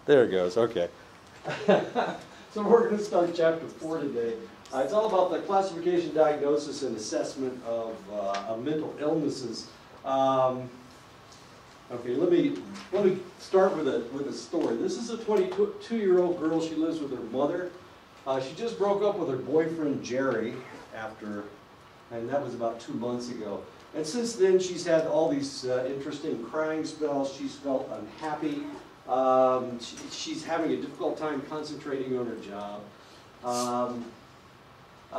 There it goes, okay. So we're going to start chapter 4 today. It's all about the classification, diagnosis, and assessment of mental illnesses. Okay, let me start with a story. This is a 22-year-old girl. She lives with her mother. She just broke up with her boyfriend Jerry and that was about 2 months ago. And since then, she's had all these interesting crying spells. She's felt unhappy. She's having a difficult time concentrating on her job.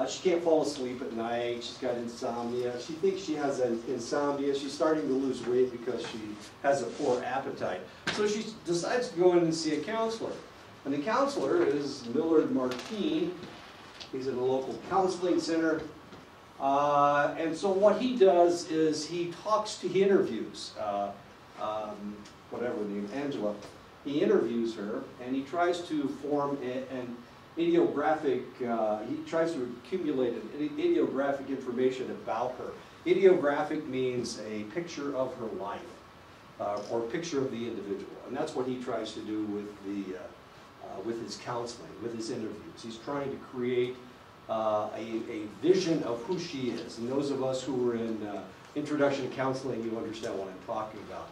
She can't fall asleep at night. She's got insomnia. She thinks she has insomnia. She's starting to lose weight because she has a poor appetite. So she decides to go in and see a counselor. And the counselor is Millard Martine. He's at a local counseling center. And so what he does is he interviews, whatever the name, Angela. He interviews her, and he tries to form an idiographic, he tries to accumulate an idiographic information about her. Idiographic means a picture of her life, or picture of the individual. And that's what he tries to do with his counseling, with his interviews. He's trying to create a vision of who she is. And those of us who were in introduction to counseling, you understand what I'm talking about.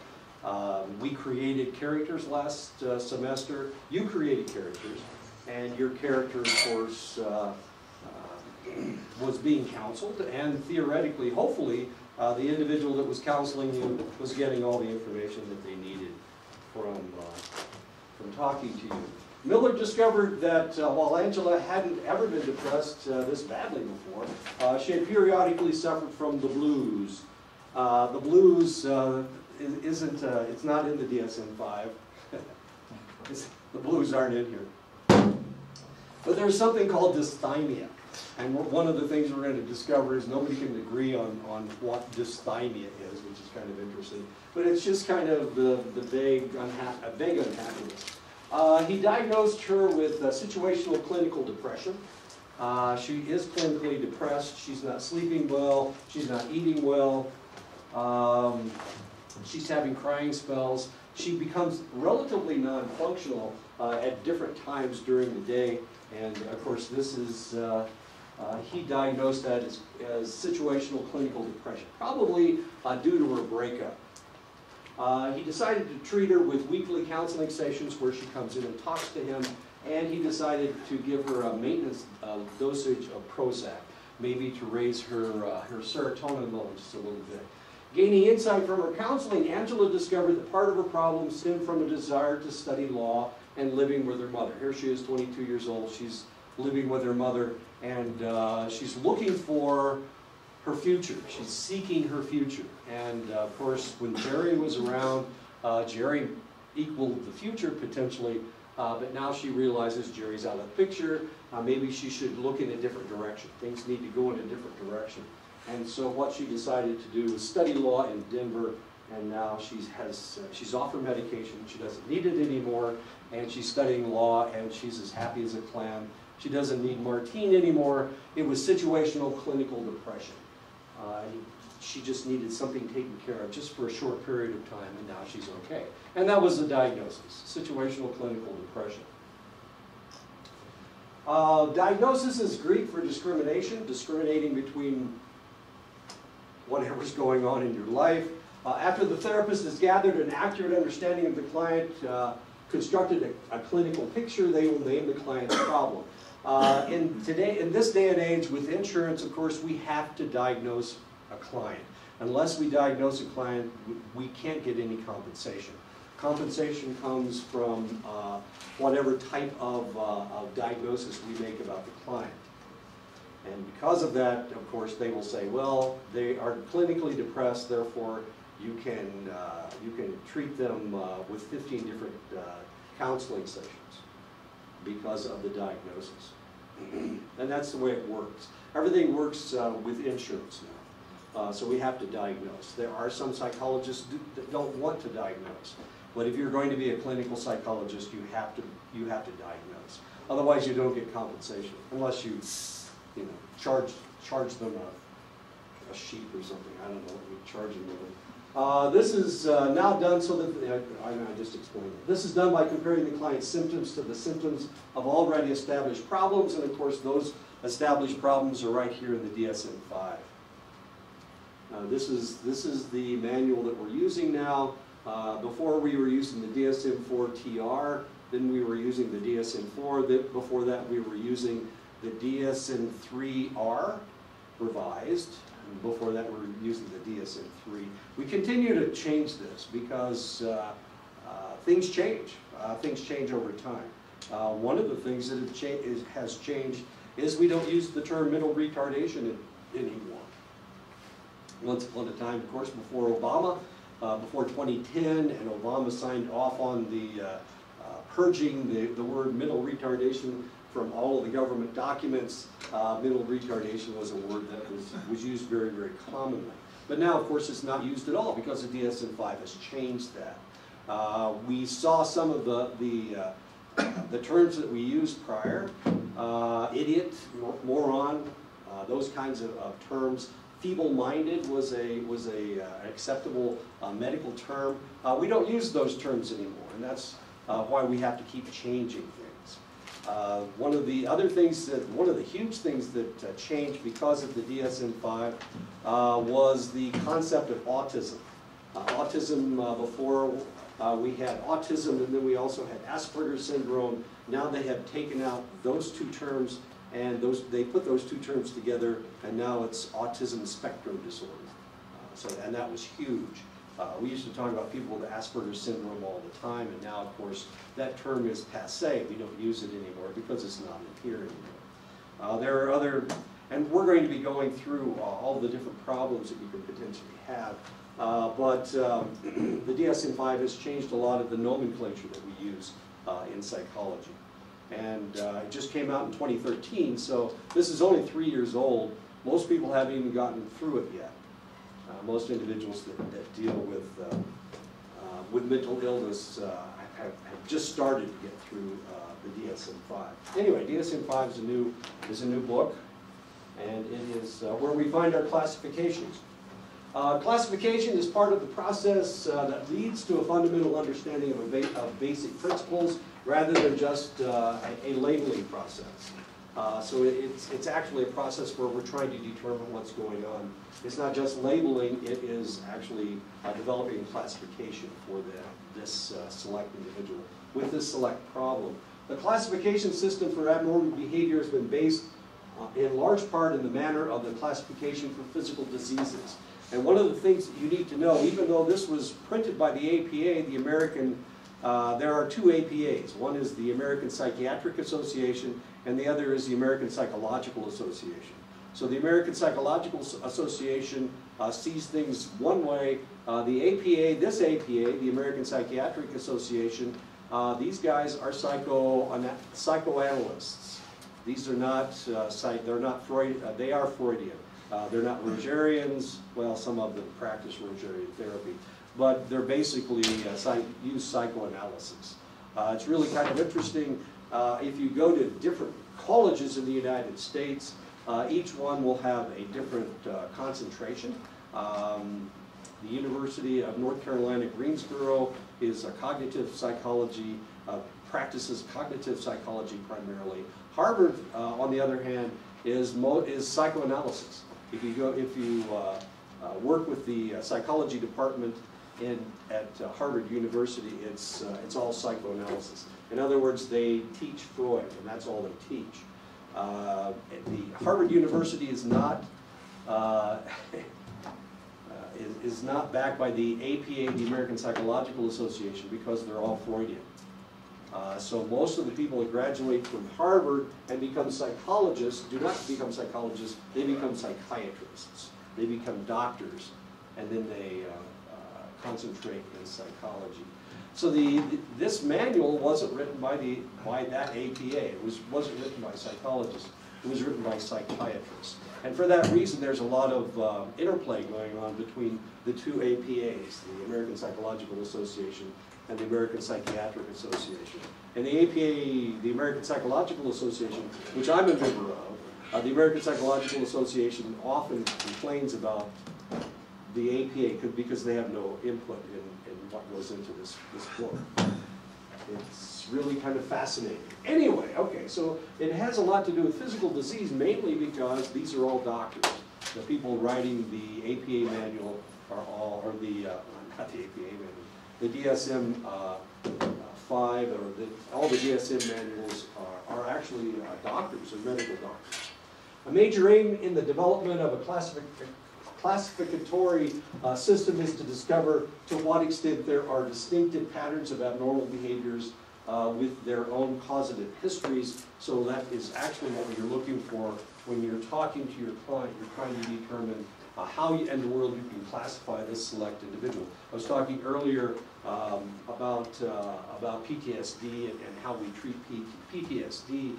We created characters last semester. You created characters. And your character, of course, was being counseled. And theoretically, hopefully, the individual that was counseling you was getting all the information that they needed from talking to you. Miller discovered that while Angela hadn't ever been depressed this badly before, she had periodically suffered from the blues. The blues it's not in the DSM-5. The blues aren't in here. But there's something called dysthymia. And one of the things we're going to discover is nobody can agree on what dysthymia is, which is kind of interesting. But it's just kind of the vague unhappiness. He diagnosed her with situational clinical depression. She is clinically depressed. She's not sleeping well. She's not eating well. She's having crying spells. She becomes relatively non-functional at different times during the day. And of course, this is, he diagnosed that as situational clinical depression, probably due to her breakup. He decided to treat her with weekly counseling sessions where she comes in and talks to him, and he decided to give her a maintenance dosage of Prozac, maybe to raise her serotonin level just a little bit. Gaining insight from her counseling, Angela discovered that part of her problem stemmed from a desire to study law and living with her mother. Here she is, 22 years old. She's living with her mother, and she's looking for her future. She's seeking her future. And of course, when Jerry was around, Jerry equaled the future potentially, but now she realizes Jerry's out of the picture. Maybe she should look in a different direction. Things need to go in a different direction. And so what she decided to do was study law in Denver, and now she's off her medication. She doesn't need it anymore, and she's studying law, and she's as happy as a clam. She doesn't need Martine anymore. It was situational clinical depression. She just needed something taken care of just for a short period of time, and now she's okay. And that was the diagnosis, situational clinical depression. Diagnosis is Greek for discrimination, discriminating between whatever's going on in your life. After the therapist has gathered an accurate understanding of the client, constructed a clinical picture, they will name the client's problem. In this day and age, with insurance, of course, we have to diagnose a client. Unless we diagnose a client, we can't get any compensation. Compensation comes from whatever type of diagnosis we make about the client. And because of that, of course, they will say, well, they are clinically depressed, therefore you can treat them with 15 different counseling sessions because of the diagnosis. And that's the way it works. Everything works with insurance now. So we have to diagnose. There are some psychologists that don't want to diagnose. But if you're going to be a clinical psychologist, you have to diagnose. Otherwise, you don't get compensation unless you charge them a sheep or something. I don't know what you charge them with. This is now done so that, I just explained it. This is done by comparing the client's symptoms to the symptoms of already established problems, and of course those established problems are right here in the DSM-5. This is the manual that we're using now. Before we were using the DSM-4-TR, then we were using the DSM-4, before that we were using the DSM-3-R revised. Before that, we were using the DSM-3. We continue to change this because things change. Things change over time. One of the things that has changed is we don't use the term mental retardation anymore. Once upon a time, of course, before Obama, before 2010, and Obama signed off on the purging the word mental retardation from all of the government documents, mental retardation was a word that was used very, very commonly. But now, of course, it's not used at all because the DSM-5 has changed that. We saw some of the terms that we used prior, idiot, moron, those kinds of terms. Feeble-minded was a acceptable medical term. We don't use those terms anymore, and that's why we have to keep changing things. One of the huge things that changed because of the DSM-5 was the concept of autism. Before we had autism, and then we also had Asperger's syndrome. Now they have taken out those two terms, and they put those two terms together, and now it's autism spectrum disorder. And that was huge. We used to talk about people with Asperger's syndrome all the time, and now, of course, that term is passé. We don't use it anymore because it's not in here anymore. There are other, and we're going to be going through all the different problems that you could potentially have. But the DSM-5 has changed a lot of the nomenclature that we use in psychology. And it just came out in 2013, so this is only 3 years old. Most people haven't even gotten through it yet. Most individuals that deal with mental illness have just started to get through the DSM-5. Anyway, DSM-5 is a new book, and it is where we find our classifications. Classification is part of the process that leads to a fundamental understanding of basic principles rather than just a labeling process. So it's actually a process where we're trying to determine what's going on. It's not just labeling, it is actually developing a classification for this select individual with this select problem. The classification system for abnormal behavior has been based in large part in the manner of the classification for physical diseases. And one of the things that you need to know, even though this was printed by the APA, the American, there are two APAs. One is the American Psychiatric Association, and the other is the American Psychological Association. So the American Psychological Association sees things one way. The APA, this APA, the American Psychiatric Association, these guys are psychoanalysts. These are not, they're not Freud, they are Freudian. They're not Rogerians. Well, some of them practice Rogerian therapy, but they're basically use psychoanalysis. It's really kind of interesting. If you go to different colleges in the United States, each one will have a different concentration. The University of North Carolina, Greensboro is a cognitive psychology, practices cognitive psychology primarily. Harvard, on the other hand, is psychoanalysis. If you work with the psychology department at Harvard University, it's all psychoanalysis. In other words, they teach Freud, and that's all they teach. The Harvard University is not backed by the APA, the American Psychological Association, because they're all Freudian. So most of the people that graduate from Harvard and become psychologists do not become psychologists, they become psychiatrists. They become doctors, and then they concentrate in psychology. So this manual wasn't written by that APA. It wasn't written by psychologists. It was written by psychiatrists. And for that reason, there's a lot of interplay going on between the two APAs, the American Psychological Association and the American Psychiatric Association. And the APA, the American Psychological Association, which I'm a member of, the American Psychological Association often complains about the APA, because they have no input in what goes into this book. It's really kind of fascinating. Anyway, okay, so it has a lot to do with physical disease, mainly because these are all doctors. The people writing the APA manual are all, or the, not the APA manual, the DSM-5, all the DSM manuals are actually doctors or medical doctors. A major aim in the development of a classificatory system is to discover to what extent there are distinctive patterns of abnormal behaviors with their own causative histories. So that is actually what you're looking for when you're talking to your client. You're trying to determine how in the world you can classify this select individual. I was talking earlier about PTSD and how we treat PTSD.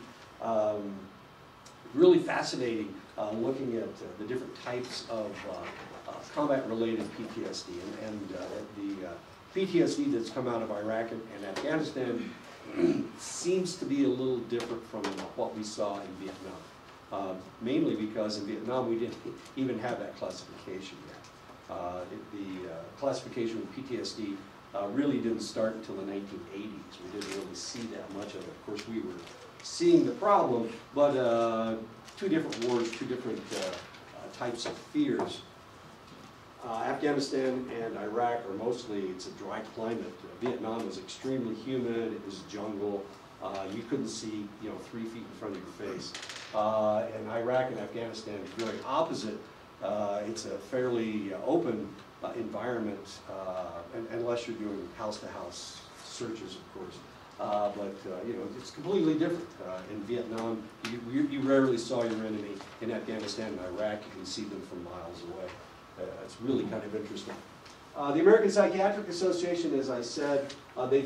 Really fascinating looking at the different types of combat-related PTSD. And the PTSD that's come out of Iraq and Afghanistan seems to be a little different from what we saw in Vietnam. Mainly because in Vietnam we didn't even have that classification yet. The classification with PTSD really didn't start until the 1980s. We didn't really see that much of it. Of course, we were seeing the problem, but two different wars, two different types of fears. Afghanistan and Iraq are mostly, it's a dry climate. Vietnam was extremely humid, it was jungle. You couldn't see, 3 feet in front of your face. And Iraq and Afghanistan is very opposite. It's a fairly open environment, unless you're doing house-to-house searches, of course. But it's completely different. In Vietnam, you rarely saw your enemy. In Afghanistan and Iraq, you can see them from miles away. It's really kind of interesting. The American Psychiatric Association, as I said, they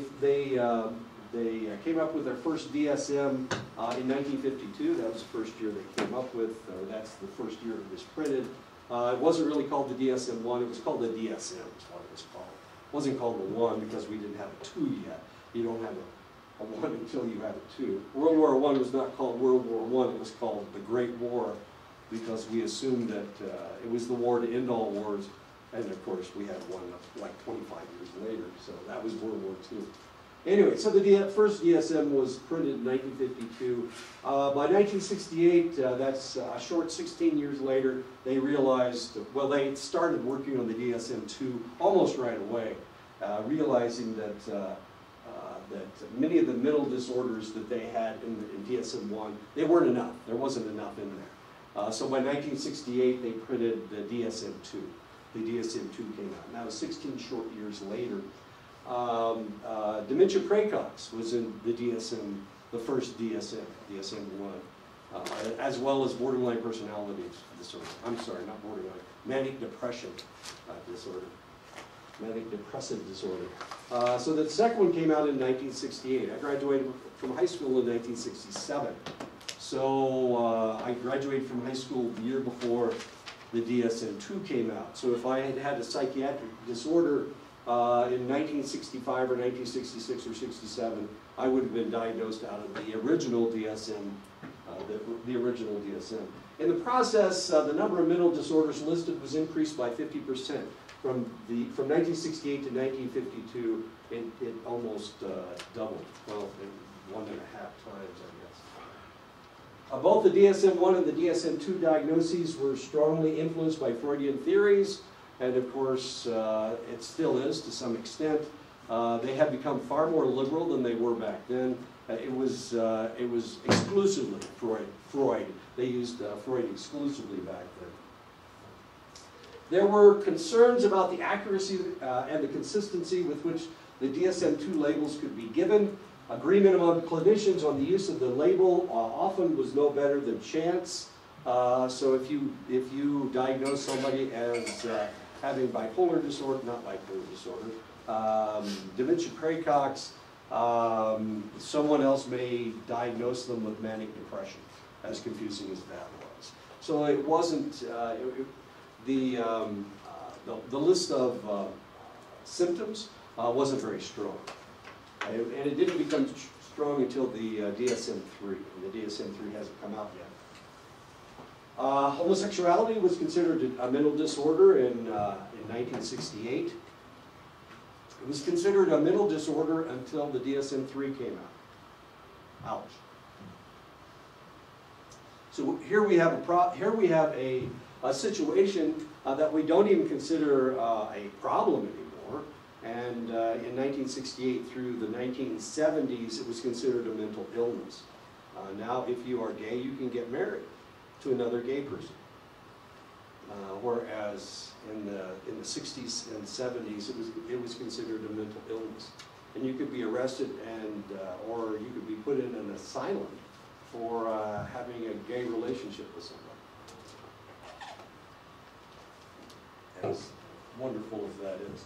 came up with their first DSM in 1952. That was the first year they came up with, or that's the first year it was printed. It wasn't really called the DSM-1, it was called the DSM, is what it was called. It wasn't called the 1 because we didn't have a 2 yet. You don't have a 1 until you have a 2. World War I was not called World War I, it was called the Great War, because we assumed that it was the war to end all wars. And of course, we had one like 25 years later, so that was World War II. Anyway, so the first DSM was printed in 1952. By 1968, that's a short 16 years later, they realized, well, they started working on the DSM-2 almost right away, realizing that that many of the mental disorders that they had in DSM-1, they weren't enough. There wasn't enough in there. So by 1968, they printed the DSM-2. The DSM-2 came out, and that was 16 short years later. Dementia praecox was in the DSM, the first DSM, DSM-1, as well as borderline personality disorder. I'm sorry, not borderline, manic depression disorder. Manic depressive disorder. So the second one came out in 1968. I graduated from high school in 1967. So I graduated from high school the year before the DSM-2 came out. So if I had had a psychiatric disorder in 1965 or 1966 or 67, I would have been diagnosed out of the original DSM, the original DSM. In the process, the number of mental disorders listed was increased by 50%. From 1968 to 1952, it almost doubled, well, 1.5 times, I guess. Both the DSM-1 and the DSM-2 diagnoses were strongly influenced by Freudian theories, and of course, it still is to some extent. They have become far more liberal than they were back then. It was exclusively Freud. They used Freud exclusively back then. There were concerns about the accuracy and the consistency with which the DSM-2 labels could be given. Agreement among clinicians on the use of the label often was no better than chance. So if you diagnose somebody as having bipolar disorder, not bipolar disorder, dementia praecox, someone else may diagnose them with manic depression, as confusing as that was. So it wasn't, the list of symptoms wasn't very strong. And it didn't become strong until the DSM-3, and the DSM-3 hasn't come out yet. Homosexuality was considered a mental disorder in 1968. It was considered a mental disorder until the DSM-3 came out. Ouch. So here we have a situation that we don't even consider a problem anymore. And in 1968 through the 1970s, it was considered a mental illness. Now, if you are gay, you can get married to another gay person. Whereas in the 60s and 70s, it was considered a mental illness. And you could be arrested and, or you could be put in an asylum for having a gay relationship with somebody. As wonderful as that is.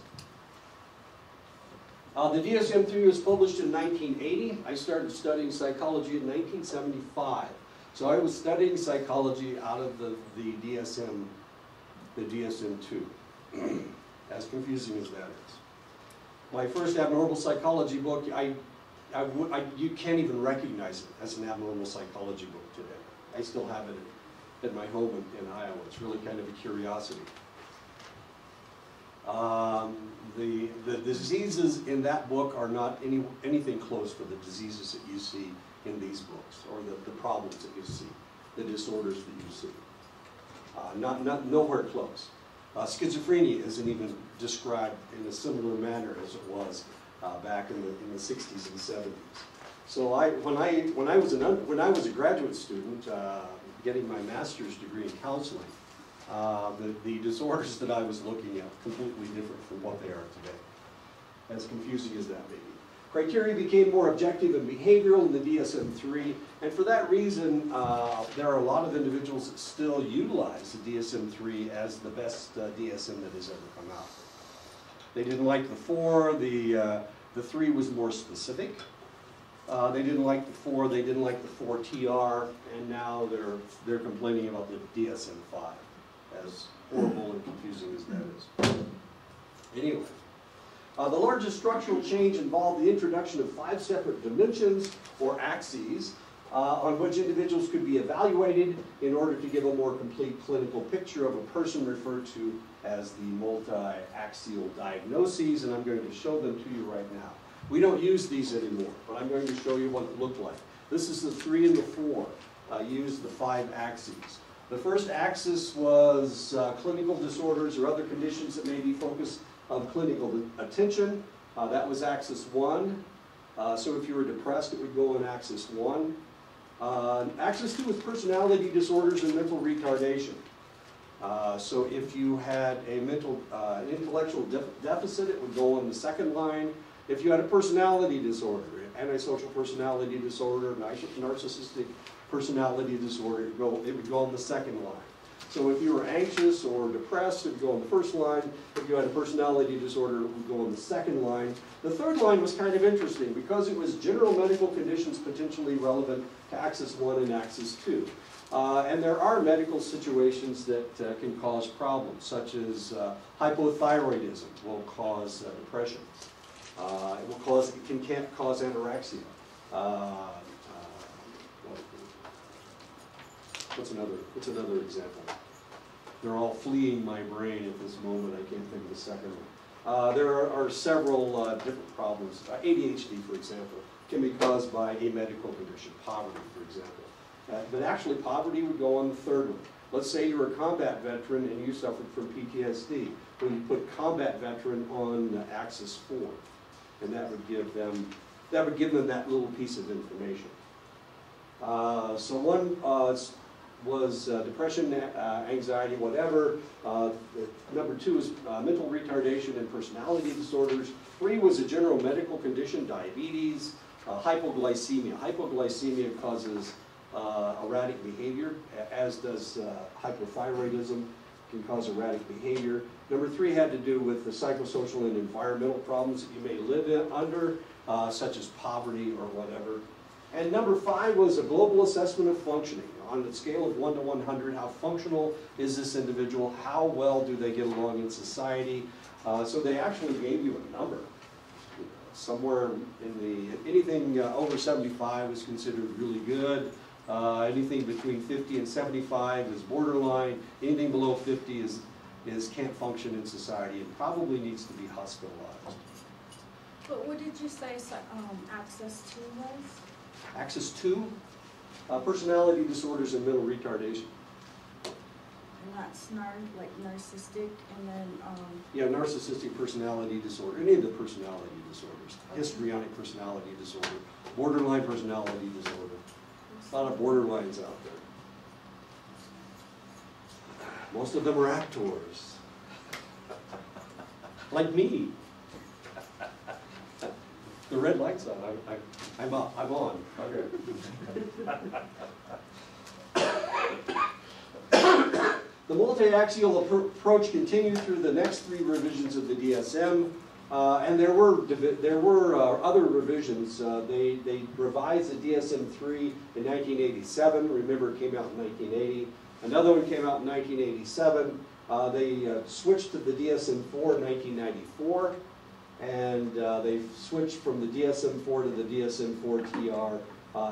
The DSM-3 was published in 1980. I started studying psychology in 1975. So I was studying psychology out of the DSM-2, as confusing as that is. My first abnormal psychology book, you can't even recognize it as an abnormal psychology book today. I still have it at my home in Iowa. It's really kind of a curiosity. The diseases in that book are not anything close to the diseases that you see in these books, or the problems that you see, the disorders that you see. Nowhere close. Schizophrenia isn't even described in a similar manner as it was back in the 60s and 70s. So when I was a graduate student getting my master's degree in counseling, the disorders that I was looking at completely different from what they are today, as confusing as that may be. Criteria became more objective and behavioral in the DSM-3, and for that reason, there are a lot of individuals that still utilize the DSM-3 as the best DSM that has ever come out. They didn't like the 4, the 3 was more specific. They didn't like the 4, they didn't like the 4TR, and now they're complaining about the DSM-5, as horrible and confusing as that is. Anyway. The largest structural change involved the introduction of 5 separate dimensions, or axes, on which individuals could be evaluated in order to give a more complete clinical picture of a person, referred to as the multi-axial diagnoses, and I'm going to show them to you right now. We don't use these anymore, but I'm going to show you what it looked like. This is the 3 and the 4, use the 5 axes. The first axis was clinical disorders or other conditions that may be focused of clinical attention. That was axis 1. So if you were depressed, it would go on axis 1. Axis 2 was personality disorders and mental retardation. So if you had a an intellectual deficit, it would go on the 2nd line. If you had a personality disorder, antisocial personality disorder, narcissistic personality disorder, it would go on the 2nd line. So if you were anxious or depressed, it would go on the 1st line. If you had a personality disorder, it would go on the 2nd line. The 3rd line was kind of interesting because it was general medical conditions potentially relevant to axis 1 and axis 2. And there are medical situations that can cause problems, such as hypothyroidism will cause depression. It can cause anorexia. What's another example? They're all fleeing my brain at this moment. I can't think of the second one. There are several different problems. ADHD, for example, can be caused by a medical condition, poverty, for example. But actually, poverty would go on the 3rd one. Let's say you're a combat veteran and you suffered from PTSD. Well, you put combat veteran on axis 4, and that would give them that little piece of information. So one was depression, anxiety, whatever. Number 2 is mental retardation and personality disorders. 3 was a general medical condition, diabetes, hypoglycemia. Hypoglycemia causes erratic behavior, as does hypothyroidism, can cause erratic behavior. Number 3 had to do with the psychosocial and environmental problems that you may live under, such as poverty or whatever. And number 5 was a global assessment of functioning. On a scale of 1 to 100, how functional is this individual? How well do they get along in society? So they actually gave you a number. Somewhere in anything over 75 is considered really good. Anything between 50 and 75 is borderline. Anything below 50 is can't function in society and probably needs to be hospitalized. But what did you say access to was? Axis 2, personality disorders and mental retardation. And that's like narcissistic, and then Yeah, narcissistic personality disorder, any of the personality disorders, histrionic personality disorder, borderline personality disorder. A lot of borderlines out there. Most of them are actors, like me. The red light's on. I'm up. I'm on. Okay. The multi-axial approach continued through the next 3 revisions of the DSM, and there were other revisions. They revised the DSM-3 in 1987. Remember, it came out in 1980. Another one came out in 1987. They switched to the DSM-4 in 1994, and they switched from the DSM-4 to the DSM-4 TR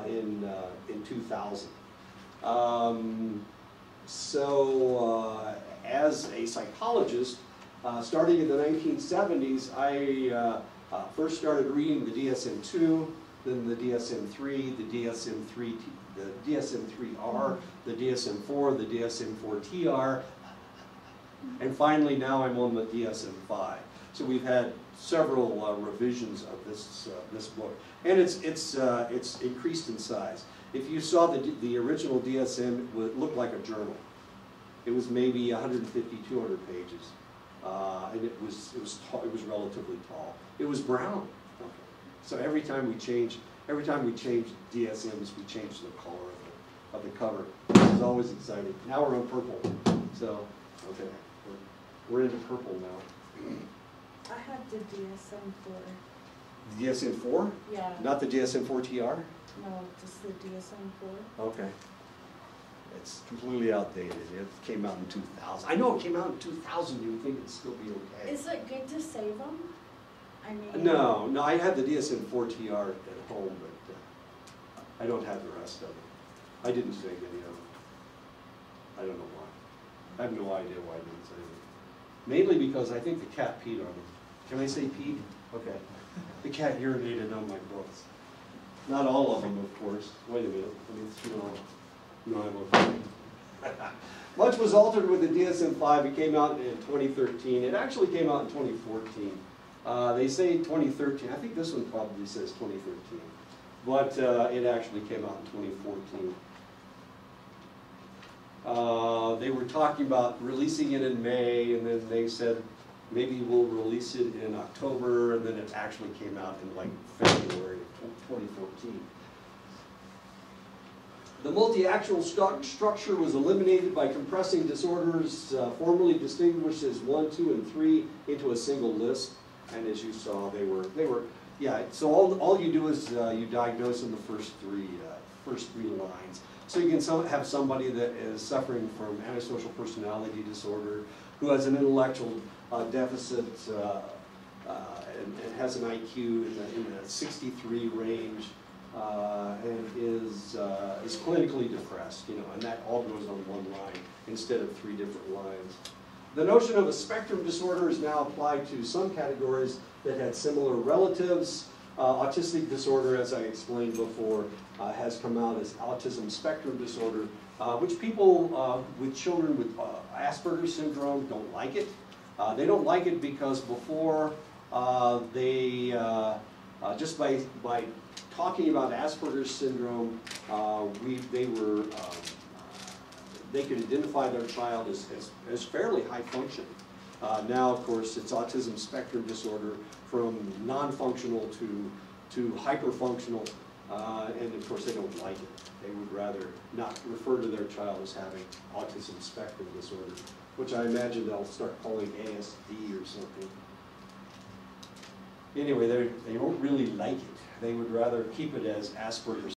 in 2000. As a psychologist, starting in the 1970s, I first started reading the DSM-2, then the DSM-3, the DSM-3R, the DSM-4, the DSM-4 TR, and finally now I'm on the DSM-5. So we've had several revisions of this book, and it's increased in size. If you saw the original DSM, it would look like a journal. It was maybe 150, 200 pages, and it was relatively tall. It was brown. Okay. So every time we change DSMs, we change the color of the cover. This is always exciting. Now we're on purple. So okay, we're into purple now. I have the DSM-4. The DSM-4? Yeah. Not the DSM-4 TR? No, just the DSM-4. Okay. It's completely outdated. It came out in 2000. I know it came out in 2000. You would think it'd still be okay. Is it good to save them? I mean. No, I have the DSM-4 TR at home, but I don't have the rest of it. I didn't save any of them. I don't know why. I have no idea why I didn't save it. Mainly because I think the cat peed on them. Can I say peed? Okay. The cat urinated on my books. Not all of them, of course. Wait a minute. Let me no, I'm okay. Much was altered with the DSM-5. It came out in 2013. It actually came out in 2014. They say 2013. I think this one probably says 2013. But it actually came out in 2014. They were talking about releasing it in May, and then they said maybe we'll release it in October, and then it actually came out in like February of 2014. The multi-axial structure was eliminated by compressing disorders formerly distinguished as 1, 2, and 3 into a single list. And as you saw, they were yeah. So all you do is you diagnose in the first three lines. So you can have somebody that is suffering from antisocial personality disorder, who has an intellectual deficit and has an IQ in the 63 range. And is clinically depressed, and that all goes on one line instead of 3 different lines. The notion of a spectrum disorder is now applied to some categories that had similar relatives. Autistic disorder, as I explained before, has come out as autism spectrum disorder, which people with children with Asperger's syndrome don't like it. They don't like it because before just by talking about Asperger's syndrome, they could identify their child as fairly high functioning. Now, of course, it's autism spectrum disorder, from non-functional to hyper-functional, and of course they don't like it. They would rather not refer to their child as having autism spectrum disorder, which I imagine they'll start calling ASD or something. Anyway, they don't really like it. They would rather keep it as Asperger's